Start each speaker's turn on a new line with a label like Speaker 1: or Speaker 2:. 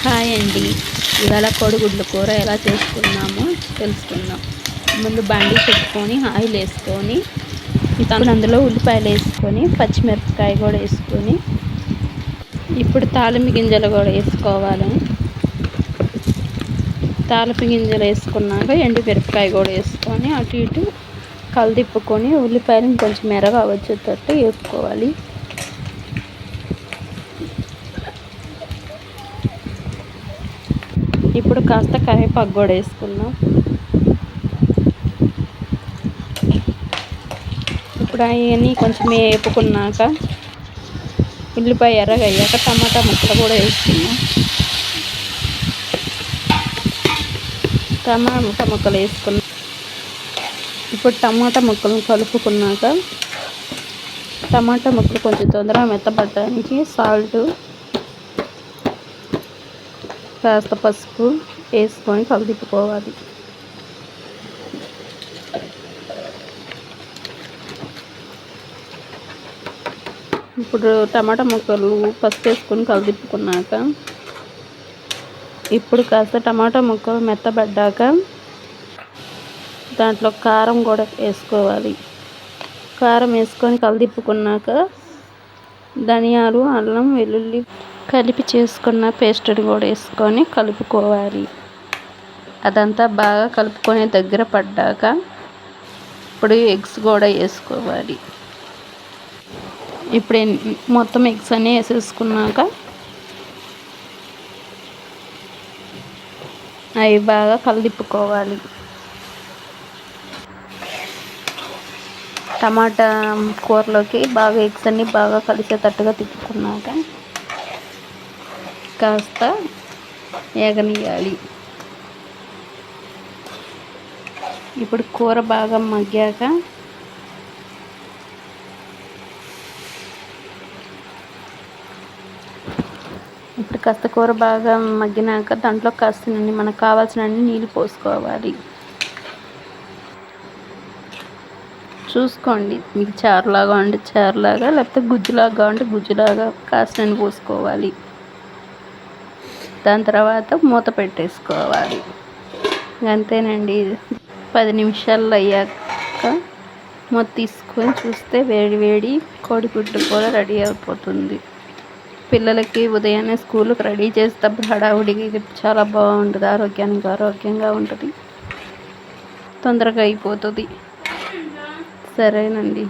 Speaker 1: Hi అండి. ఇవాళ కోడిగుడ్ల కూర ఎలా చేసుకున్నామో తెలుసుకుందాం. ముందు బండి పెట్టుకొని ఆయిల్ వేసుకొని అందులో ఉల్లిపాయలు వేసుకొని పచ్చిమిరపకాయ కూడా వేసుకొని ఇప్పుడు తాలింపు గింజలు కూడా వేసుకోవాలి. తాలింపు గింజలు వేసుకున్నాక ఎండుమిరపకాయ కూడా వేసుకొని అటు ఇటు కలిదిప్పుకొని ఉల్లిపాయలను కొంచెం మెరగా వచ్చేటట్టు వేసుకోవాలి. ఇప్పుడు కాస్త కరివేపాకు కూడా వేసుకుందాం. ఇప్పుడు అవన్నీ కొంచెం వేపుకున్నాక ఉల్లిపాయ ఎర్రగా అయ్యాక టమాటా ముక్కలు కూడా వేసుకుందాం. టమాటా ముక్కలు వేసుకున్నాం. ఇప్పుడు టమాటా ముక్కలను కలుపుకున్నాక టమాటా ముక్కలు కొంచెం తొందరగా మెత్తపడడానికి సాల్ట్, కాస్త పసుపు వేసుకొని కలిదిప్పుకోవాలి. ఇప్పుడు టమాటా ముక్కలు పసుపు వేసుకొని కలిదిప్పుకున్నాక ఇప్పుడు కాస్త టమాటా ముక్కలు మెత్తబడ్డాక దాంట్లో కారం కూడా వేసుకోవాలి. కారం వేసుకొని కలిదిప్పుకున్నాక ధనియాలు, అల్లం, వెల్లుల్లి కలిపి చేసుకున్న పేస్ట్ని కూడా వేసుకొని కలుపుకోవాలి. అదంతా బాగా కలుపుకొని దగ్గర పడ్డాక ఇప్పుడు ఎగ్స్ కూడా వేసుకోవాలి. ఇప్పుడు మొత్తం ఎగ్స్ అన్నీ వేసేసుకున్నాక అవి బాగా కలిదిప్పుకోవాలి. టమాటా కూరలోకి బాగా ఎగ్స్ అన్నీ బాగా కలిసేటట్టుగా తిప్పుకున్నాక కాస్త ఏగనియాలి. ఇప్పుడు కూర బాగా మగ్గాక కాస్త కూర బాగా మగ్గినాక దాంట్లో కాస్త మనకు కావాల్సినన్ని నీళ్ళు పోసుకోవాలి. చూసుకోండి, మీకు చారులాగా అంటే చారులాగా, లేకపోతే గుజ్జులాగా అంటే గుజ్జులాగా కాస్త పోసుకోవాలి. దాని తర్వాత మూత పెట్టేసుకోవాలి. అంతేనండి. 10 నిమిషాలు అయ్యాక మూత తీసుకొని చూస్తే వేడి వేడి కోడిగుడ్డు కూర రెడీ అయిపోతుంది. పిల్లలకి ఉదయాన్నే స్కూల్కి రెడీ చేసేటప్పుడు హడావుడిగా ఇది చాలా బాగుంటుంది. ఆరోగ్యంగా ఉంటుంది, తొందరగా అయిపోతుంది. సరేనండి.